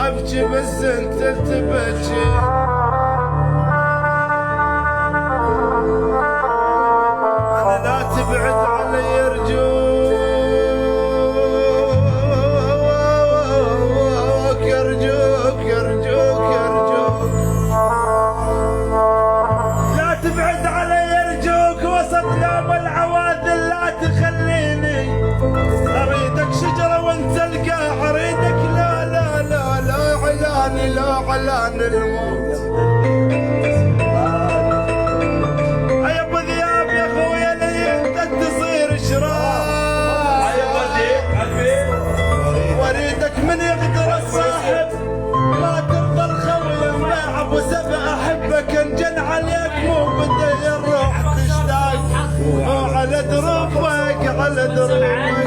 ابكي بس انت تبكي. انا لا تبعد علي ارجوك ارجوك ارجوك ارجوك، لا تبعد علي ارجوك وسط يوم العواذل، لا تخليني اريدك شجره وانت القاع، اريدك لا لا لا لا علاني لا علان الموت. يا ابو ذياب يا اخويا ليتك تصير شراع، واريدك من يقدر الصاحب ما تفضل خوي مع ابو سبع احبك، انجن عليك مو بدي الروح تشتاق، على دروبك على دروبك.